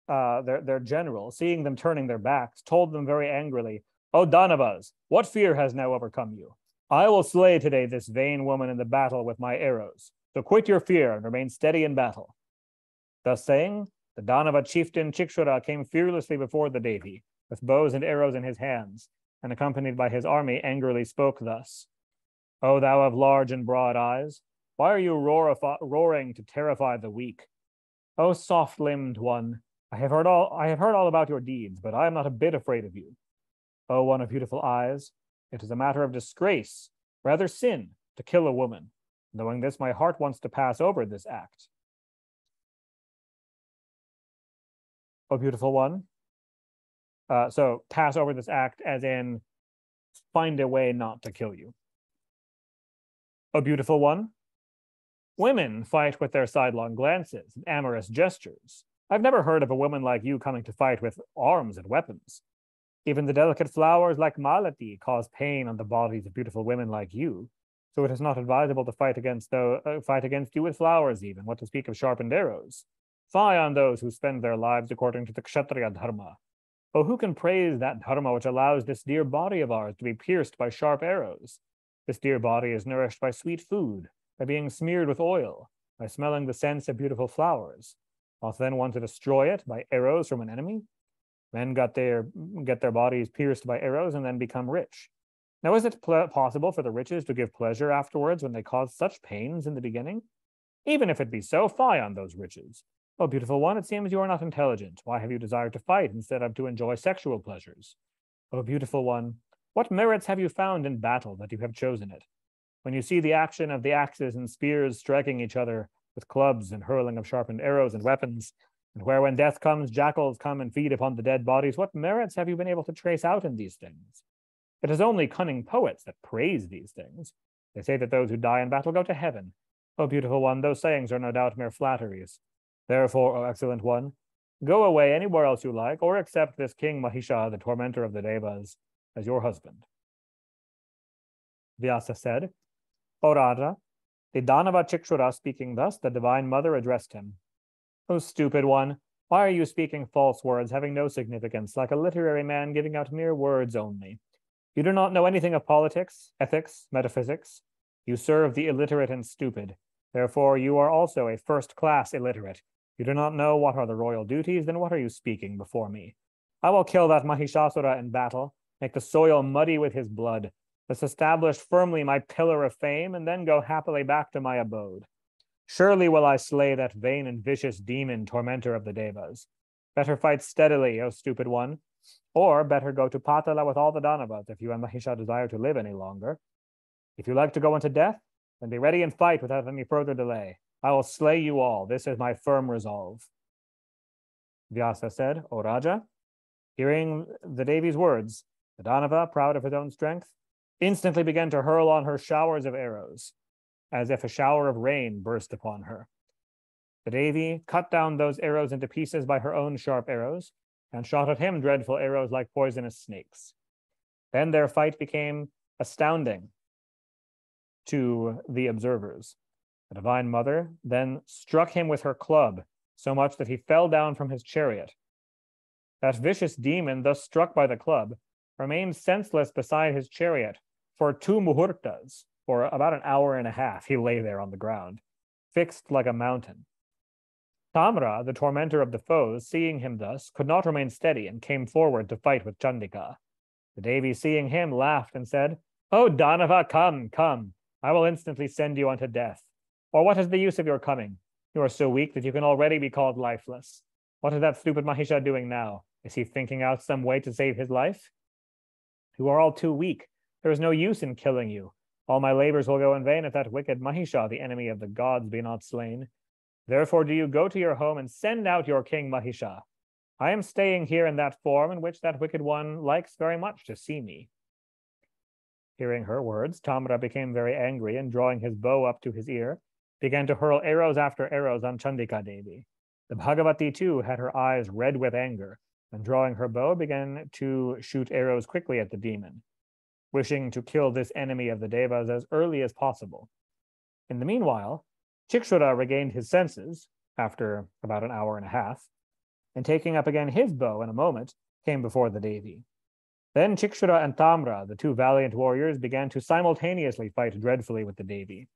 their general, seeing them turning their backs, told them very angrily, "O Danavas, what fear has now overcome you? I will slay today this vain woman in the battle with my arrows. So quit your fear and remain steady in battle." Thus saying, the Danava chieftain Chikshura came fearlessly before the Devi, with bows and arrows in his hands, and accompanied by his army, angrily spoke thus: "O thou of large and broad eyes, why are you roaring to terrify the weak? O soft-limbed one, I have heard all about your deeds, but I am not a bit afraid of you. O one of beautiful eyes, it is a matter of disgrace, rather sin, to kill a woman. Knowing this, my heart wants to pass over this act. O beautiful one." So pass over this act as in find a way not to kill you. O beautiful one, women fight with their sidelong glances and amorous gestures. I've never heard of a woman like you coming to fight with arms and weapons. Even the delicate flowers like malati cause pain on the bodies of beautiful women like you, so it is not advisable to fight against you with flowers even, what to speak of sharpened arrows. Fie on those who spend their lives according to the Kshatriya Dharma. Oh, who can praise that Dharma which allows this dear body of ours to be pierced by sharp arrows? This dear body is nourished by sweet food, by being smeared with oil, by smelling the scents of beautiful flowers. Ought then one to destroy it by arrows from an enemy? Men get their bodies pierced by arrows and then become rich. Now, is it possible for the riches to give pleasure afterwards when they cause such pains in the beginning? Even if it be so, fie on those riches. Oh, beautiful one, it seems you are not intelligent. Why have you desired to fight instead of to enjoy sexual pleasures? Oh, beautiful one, what merits have you found in battle that you have chosen it? When you see the action of the axes and spears striking each other with clubs and hurling of sharpened arrows and weapons, and where when death comes, jackals come and feed upon the dead bodies, what merits have you been able to trace out in these things? It is only cunning poets that praise these things. They say that those who die in battle go to heaven. Oh, beautiful one, those sayings are no doubt mere flatteries. Therefore, O excellent one, go away anywhere else you like, or accept this King Mahisha, the tormentor of the Devas, as your husband." Vyasa said, "O Raja, the Danava Chikshura speaking thus, the Divine Mother addressed him. O stupid one, why are you speaking false words having no significance, like a literary man giving out mere words only? You do not know anything of politics, ethics, metaphysics. You serve the illiterate and stupid. Therefore, you are also a first-class illiterate. You do not know what are the royal duties, then what are you speaking before me? I will kill that Mahishasura in battle, make the soil muddy with his blood, thus establish firmly my pillar of fame, and then go happily back to my abode. Surely will I slay that vain and vicious demon tormentor of the Devas. Better fight steadily, O stupid one, or better go to Patala with all the Danavas if you and Mahisha desire to live any longer. If you like to go into death, then be ready and fight without any further delay. I will slay you all. This is my firm resolve. Vyasa said, O Raja, hearing the Devi's words, the Danava, proud of his own strength, instantly began to hurl on her showers of arrows, as if a shower of rain burst upon her. The Devi cut down those arrows into pieces by her own sharp arrows, and shot at him dreadful arrows like poisonous snakes. Then their fight became astounding to the observers. The Divine Mother then struck him with her club, so much that he fell down from his chariot. That vicious demon, thus struck by the club, remained senseless beside his chariot for 2 muhurtas, or about an hour and a half. He lay there on the ground, fixed like a mountain. Tamra, the tormentor of the foes, seeing him thus, could not remain steady and came forward to fight with Chandika. The Devi, seeing him, laughed and said, "O Danava, come, come. I will instantly send you unto death. Or what is the use of your coming? You are so weak that you can already be called lifeless. What is that stupid Mahisha doing now? Is he thinking out some way to save his life? You are all too weak. There is no use in killing you. All my labors will go in vain if that wicked Mahisha, the enemy of the gods, be not slain. Therefore do you go to your home and send out your king Mahisha. I am staying here in that form in which that wicked one likes very much to see me." Hearing her words, Tamra became very angry, and drawing his bow up to his ear, began to hurl arrows after arrows on Chandika Devi. The Bhagavati too had her eyes red with anger, and drawing her bow, began to shoot arrows quickly at the demon, wishing to kill this enemy of the Devas as early as possible. In the meanwhile, Chikshura regained his senses after about an hour and a half, and taking up again his bow in a moment, came before the Devi. Then Chikshura and Tamra, the 2 valiant warriors, began to simultaneously fight dreadfully with the Devi.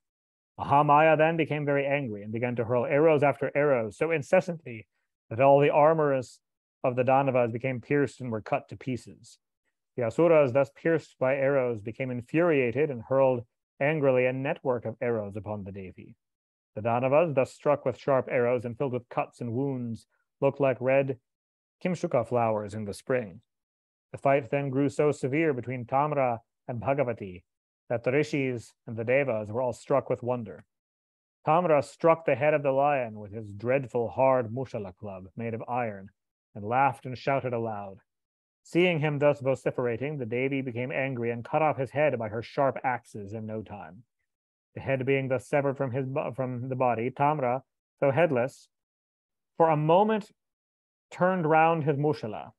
Mahamaya then became very angry and began to hurl arrows after arrows so incessantly that all the armors of the Danavas became pierced and were cut to pieces. The Asuras, thus pierced by arrows, became infuriated and hurled angrily a network of arrows upon the Devi. The Danavas, thus struck with sharp arrows and filled with cuts and wounds, looked like red kimshuka flowers in the spring. The fight then grew so severe between Tamra and Bhagavati that the Rishis and the Devas were all struck with wonder. Tamra struck the head of the lion with his dreadful hard mushala club made of iron, and laughed and shouted aloud. Seeing him thus vociferating, the Devi became angry and cut off his head by her sharp axes in no time. The head being thus severed from the body, Tamra, though headless, for a moment turned round his mushala,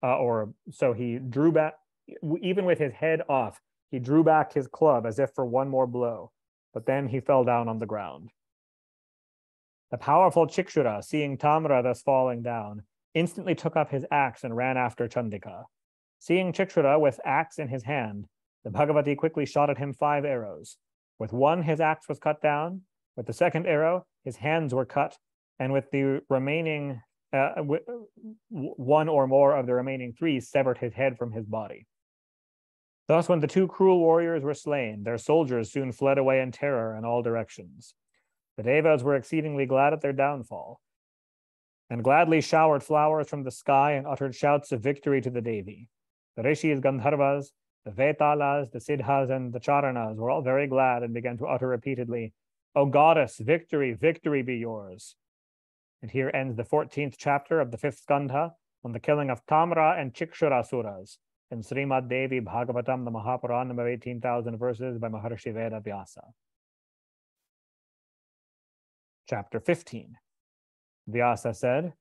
or so he drew back, even with his head off, he drew back his club as if for one more blow, but then he fell down on the ground. The powerful Chikshura, seeing Tamra thus falling down, instantly took up his axe and ran after Chandika. Seeing Chikshura with axe in his hand, the Bhagavati quickly shot at him 5 arrows. With one, his axe was cut down. With the second arrow, his hands were cut. And with the remaining, one or more of the remaining 3 severed his head from his body. Thus, when the 2 cruel warriors were slain, their soldiers soon fled away in terror in all directions. The Devas were exceedingly glad at their downfall, and gladly showered flowers from the sky and uttered shouts of victory to the Devi. The Rishis, Gandharvas, the Vetalas, the Siddhas, and the Charanas were all very glad and began to utter repeatedly, "O goddess, victory, victory be yours." And here ends the 14th chapter of the 5th skandha on the killing of Tamra and Chikshura Suras in Srimad Devi Bhagavatam, the Mahapuranam of 18,000 verses by Maharshi Veda Vyasa. Chapter 15. Vyasa said,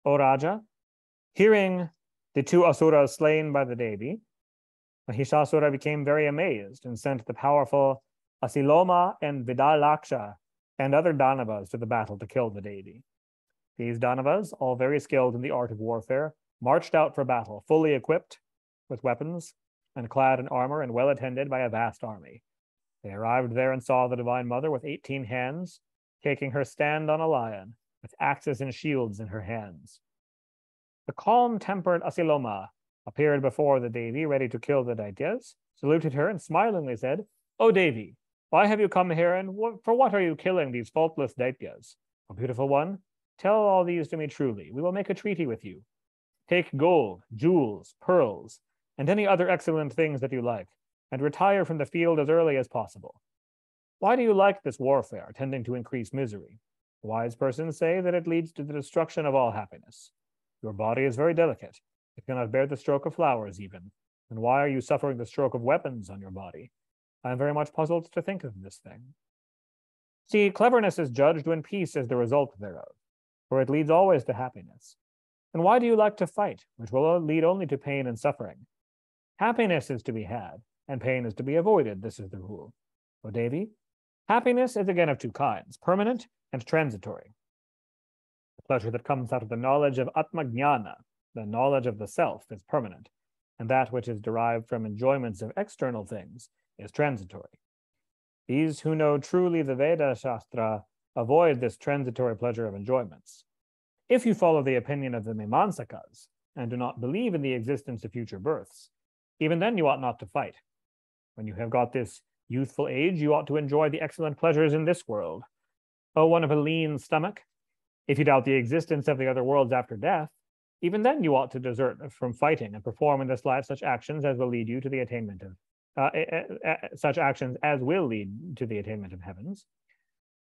"O Raja, hearing the 2 asuras slain by the Devi, Mahishasura became very amazed and sent the powerful Asiloma and Vidalaksha and other Danavas to the battle to kill the Devi. These Danavas, all very skilled in the art of warfare, marched out for battle, fully equipped with weapons and clad in armor and well attended by a vast army. They arrived there and saw the Divine Mother with 18 hands, taking her stand on a lion, with axes and shields in her hands. The calm-tempered Asiloma appeared before the Devi, ready to kill the Daityas, saluted her, and smilingly said, "O Devi, why have you come here, and for what are you killing these faultless Daityas? O beautiful one, tell all these to me truly. We will make a treaty with you. Take gold, jewels, pearls, and any other excellent things that you like, and retire from the field as early as possible. Why do you like this warfare, tending to increase misery? Wise persons say that it leads to the destruction of all happiness. Your body is very delicate. It cannot bear the stroke of flowers even. And why are you suffering the stroke of weapons on your body? I am very much puzzled to think of this thing. See, cleverness is judged when peace is the result thereof, for it leads always to happiness. And why do you like to fight, which will lead only to pain and suffering? Happiness is to be had, and pain is to be avoided. This is the rule. O Devi, happiness is again of two kinds, permanent and transitory. The pleasure that comes out of the knowledge of Atmajnana, the knowledge of the self, is permanent, and that which is derived from enjoyments of external things is transitory. These who know truly the Veda Shastra avoid this transitory pleasure of enjoyments. If you follow the opinion of the Mimamsakas and do not believe in the existence of future births, even then you ought not to fight. When you have got this youthful age, you ought to enjoy the excellent pleasures in this world. O one of a lean stomach, if you doubt the existence of the other worlds after death, even then you ought to desert from fighting and perform in this life such actions as will lead you to the attainment of heavens.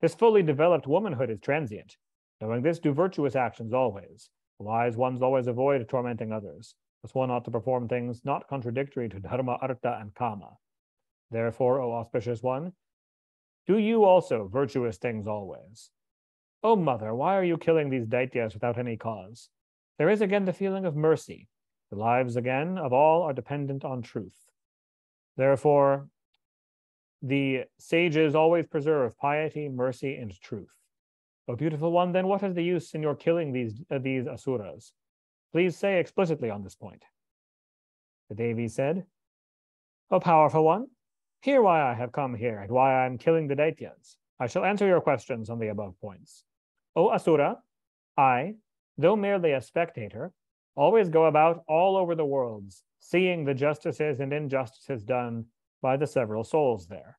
This fully developed womanhood is transient. Knowing this, do virtuous actions always. Wise ones always avoid tormenting others. Thus one ought to perform things not contradictory to dharma, artha, and kama. Therefore, O auspicious one, do you also virtuous things always. O mother, why are you killing these daityas without any cause? There is again the feeling of mercy. The lives again of all are dependent on truth. Therefore, the sages always preserve piety, mercy, and truth. O beautiful one, then what is the use in your killing these asuras? Please say explicitly on this point. The Devi said, O powerful one, hear why I have come here and why I am killing the daityas. I shall answer your questions on the above points. O Asura, I, though merely a spectator, always go about all over the worlds, seeing the justices and injustices done by the several souls there.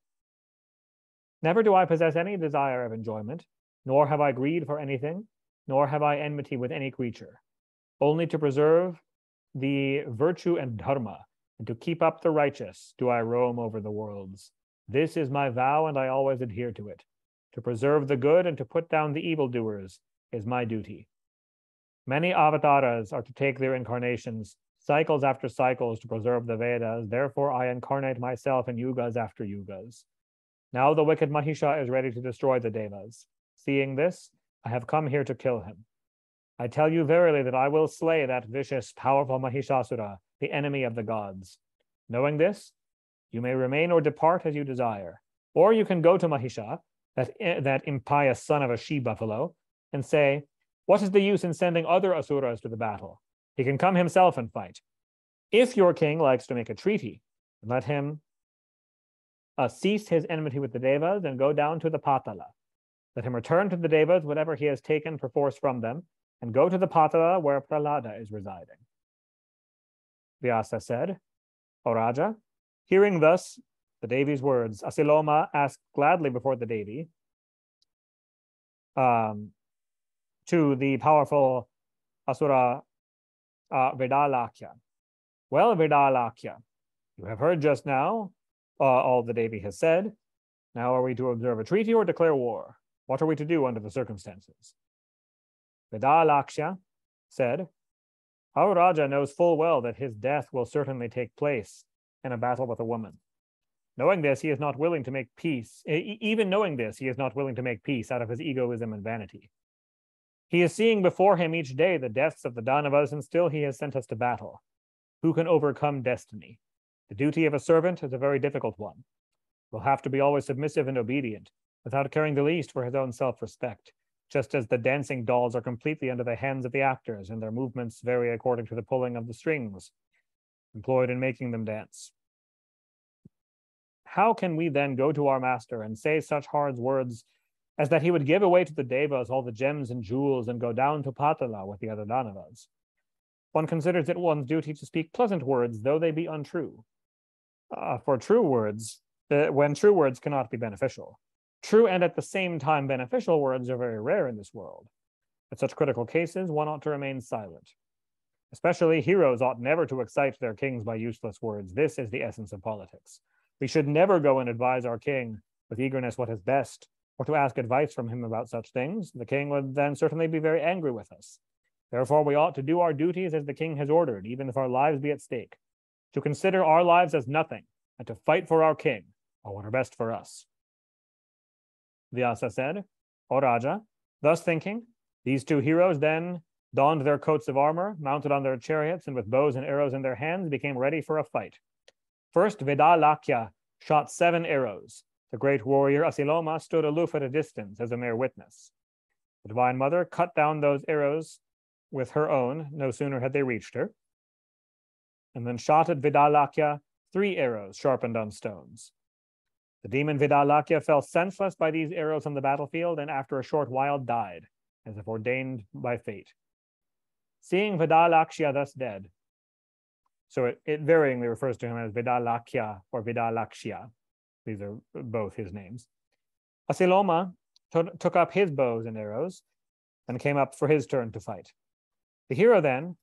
Never do I possess any desire of enjoyment, nor have I greed for anything, nor have I enmity with any creature. Only to preserve the virtue and dharma, and to keep up the righteous, do I roam over the worlds. This is my vow, and I always adhere to it. To preserve the good and to put down the evildoers is my duty. Many avatars are to take their incarnations, cycles after cycles, to preserve the Vedas. Therefore, I incarnate myself in yugas after yugas. Now the wicked Mahisha is ready to destroy the Devas. Seeing this, I have come here to kill him. I tell you verily that I will slay that vicious, powerful Mahishasura, the enemy of the gods. Knowing this, you may remain or depart as you desire. Or you can go to Mahisha, that impious son of a she-buffalo, and say, what is the use in sending other asuras to the battle? He can come himself and fight. If your king likes to make a treaty, let him cease his enmity with the Devas and go down to the Patala. Let him return to the Devas whatever he has taken perforce from them, and go to the Patala where Prahlada is residing. Vyasa said, O Raja, hearing thus the Devi's words, Asiloma asked gladly before the Devi to the powerful Asura Vedalakya. Well, Vedalakya, you have heard just now all the Devi has said. Now are we to observe a treaty or declare war? What are we to do under the circumstances? Vedalaksha said, our Raja knows full well that his death will certainly take place in a battle with a woman. Knowing this, he is not willing to make peace. Even knowing this, he is not willing to make peace out of his egoism and vanity. He is seeing before him each day the deaths of the Danavas, and still he has sent us to battle. Who can overcome destiny? The duty of a servant is a very difficult one. Will have to be always submissive and obedient, without caring the least for his own self-respect, just as the dancing dolls are completely under the hands of the actors, and their movements vary according to the pulling of the strings employed in making them dance. How can we then go to our master and say such hard words as that he would give away to the Devas all the gems and jewels and go down to Patala with the other Danavas? One considers it one's duty to speak pleasant words, though they be untrue. For true words, when true words cannot be beneficial. True and at the same time beneficial words are very rare in this world. In such critical cases, one ought to remain silent. Especially heroes ought never to excite their kings by useless words. This is the essence of politics. We should never go and advise our king with eagerness what is best, or to ask advice from him about such things, the king would then certainly be very angry with us. Therefore, we ought to do our duties as the king has ordered, even if our lives be at stake, to consider our lives as nothing, and to fight for our king, or what are best for us. Vyasa said, O Raja, thus thinking, these two heroes then donned their coats of armor, mounted on their chariots, and with bows and arrows in their hands, became ready for a fight. First, Vedalakya shot 7 arrows. The great warrior Asiloma stood aloof at a distance as a mere witness. The Divine Mother cut down those arrows with her own, no sooner had they reached her, and then shot at Vedalakya 3 arrows sharpened on stones. The demon Vedalakya fell senseless by these arrows on the battlefield, and after a short while died, as if ordained by fate. Seeing Vedalakya thus dead, so it varyingly refers to him as Vedalakya or Vedalakshya. These are both his names. Asiloma took up his bows and arrows and came up for his turn to fight. The hero then,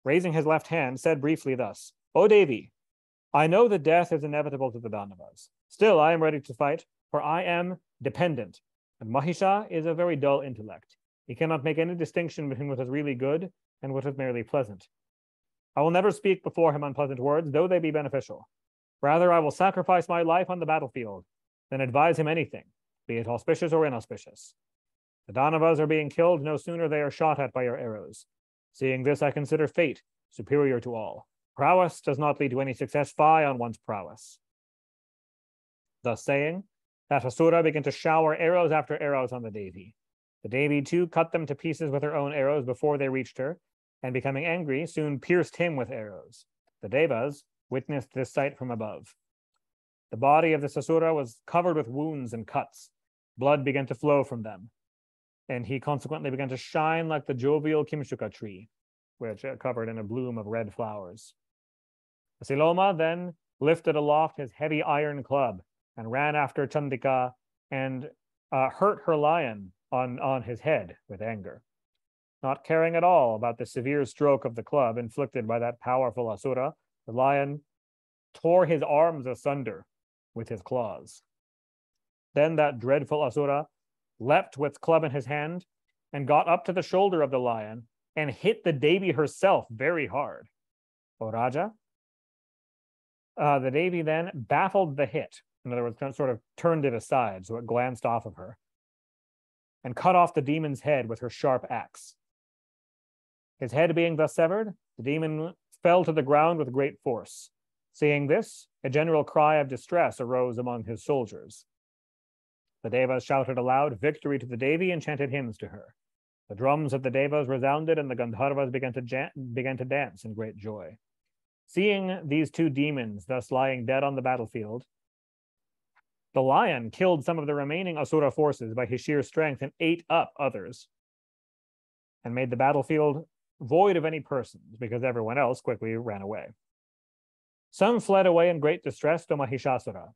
raising his left hand, said briefly thus, O Devi, I know that death is inevitable to the Danavas. Still, I am ready to fight, for I am dependent, and Mahisha is a very dull intellect. He cannot make any distinction between what is really good and what is merely pleasant. I will never speak before him unpleasant words, though they be beneficial. Rather, I will sacrifice my life on the battlefield than advise him anything, be it auspicious or inauspicious. The Danavas are being killed no sooner they are shot at by your arrows. Seeing this, I consider fate superior to all. Prowess does not lead to any success, fie on one's prowess. Thus saying, that Asura began to shower arrows after arrows on the Devi. The Devi too cut them to pieces with her own arrows before they reached her, and becoming angry, soon pierced him with arrows. The Devas witnessed this sight from above. The body of the Asura was covered with wounds and cuts. Blood began to flow from them, and he consequently began to shine like the jovial Kimshuka tree, which covered in a bloom of red flowers. Asiloma then lifted aloft his heavy iron club and ran after Chandika and hurt her lion on his head with anger. Not caring at all about the severe stroke of the club inflicted by that powerful Asura, the lion tore his arms asunder with his claws. Then that dreadful Asura leapt with club in his hand and got up to the shoulder of the lion and hit the Devi herself very hard. O Raja, the Devi then baffled the hit. In other words, sort of turned it aside so it glanced off of her, and cut off the demon's head with her sharp axe. His head being thus severed, the demon fell to the ground with great force. Seeing this, a general cry of distress arose among his soldiers. The Devas shouted aloud victory to the Devi and chanted hymns to her. The drums of the Devas resounded, and the Gandharvas began to dance in great joy. Seeing these two demons thus lying dead on the battlefield, the lion killed some of the remaining Asura forces by his sheer strength and ate up others, and made the battlefield void of any persons, because everyone else quickly ran away. Some fled away in great distress to Mahishasura.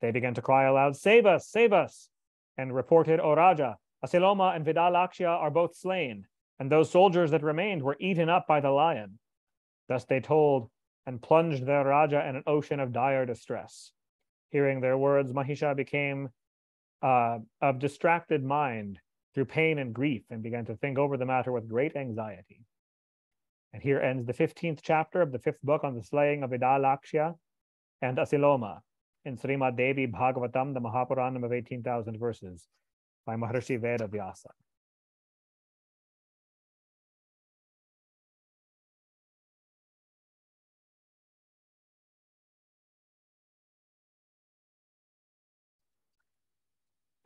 They began to cry aloud, save us, and reported, O Raja, Asiloma and Vedalakshya are both slain, and those soldiers that remained were eaten up by the lion. Thus they told, and plunged their Raja in an ocean of dire distress. Hearing their words, Mahisha became of distracted mind through pain and grief, and began to think over the matter with great anxiety. And here ends the 15th chapter of the 5th book on the slaying of Vedalakshya and Asiloma in Srimad Devi Bhagavatam, the Mahapuranam of 18,000 verses, by Maharishi Veda Vyasa.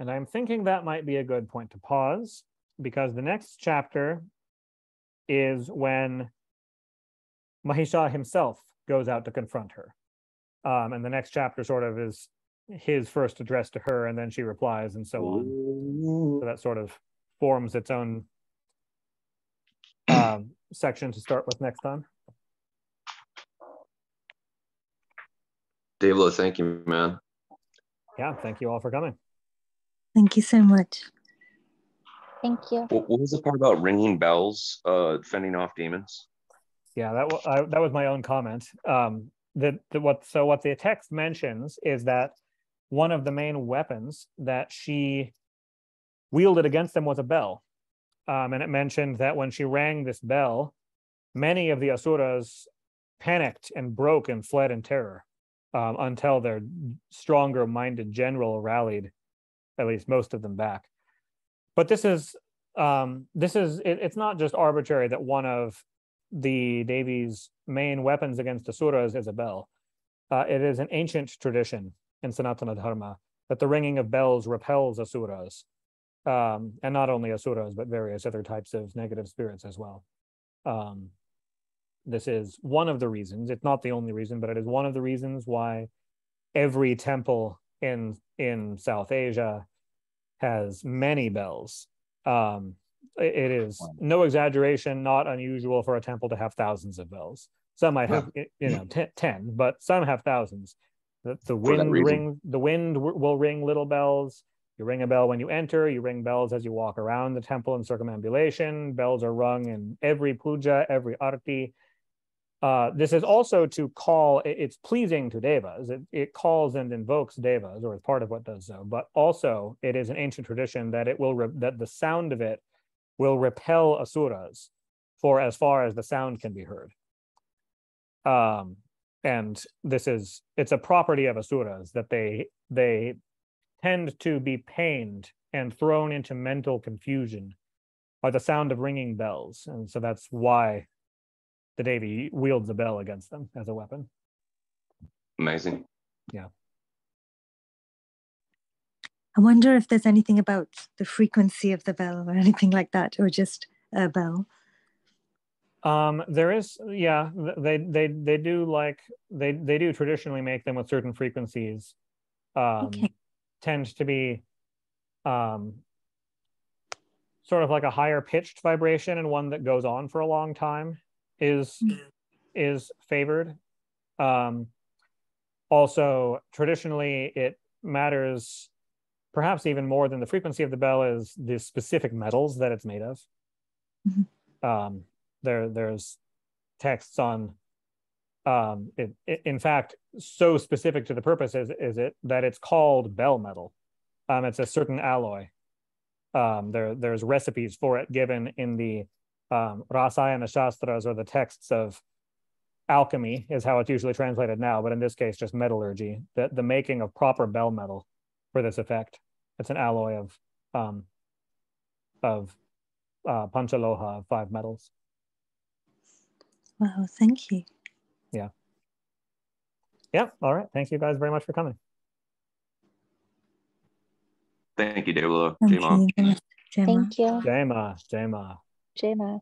And I'm thinking that might be a good point to pause, because the next chapter is when Mahisha himself goes out to confront her. And the next chapter sort of is his first address to her, and then she replies, and so on. So that sort of forms its own section to start with next time. Davlo, thank you, man. Yeah, thank you all for coming. Thank you so much. Thank you. What was the part about ringing bells, fending off demons? Yeah, that was my own comment. What the text mentions is that one of the main weapons that she wielded against them was a bell. And it mentioned that when she rang this bell, many of the asuras panicked and broke and fled in terror, until their stronger-minded general rallied at least most of them back. But it's not just arbitrary that one of the Devi's main weapons against asuras is a bell. It is an ancient tradition in Sanatana Dharma that the ringing of bells repels asuras, and not only asuras, but various other types of negative spirits as well. This is one of the reasons, it's not the only reason, but it is one of the reasons why every temple in South Asia has many bells. It is no exaggeration, not unusual for a temple to have thousands of bells. Some might have 10, but some have thousands. The wind will ring little bells. You ring a bell when you enter, you ring bells as you walk around the temple in circumambulation. Bells are rung in every puja, every arti. This is also to call, it's pleasing to devas. It calls and invokes devas, or is part of what does so. But also, it is an ancient tradition that that the sound of it will repel asuras for as far as the sound can be heard. And it's a property of asuras that they tend to be pained and thrown into mental confusion by the sound of ringing bells, and so that's why the Devi wields a bell against them as a weapon. Amazing. Yeah. I wonder if there's anything about the frequency of the bell or anything like that, or just a bell. There is, yeah, they do traditionally make them with certain frequencies. Okay. Tends to be sort of like a higher pitched vibration, and one that goes on for a long time is favored. Also, traditionally, it matters perhaps even more than the frequency of the bell is the specific metals that it's made of. Mm-hmm. There's texts on in fact, so specific to the purpose is it that it's called bell metal. It's a certain alloy. There's recipes for it given in the Rasayana Shastras, or the texts of alchemy is how it's usually translated now, but in this case just metallurgy, the making of proper bell metal for this effect. It's an alloy of panchaloha, of 5 metals. Wow, thank you. Yeah, all right, thank you guys very much for coming. Thank you, Devi. Thank you. Thank you. Jai Ma. Jai Ma.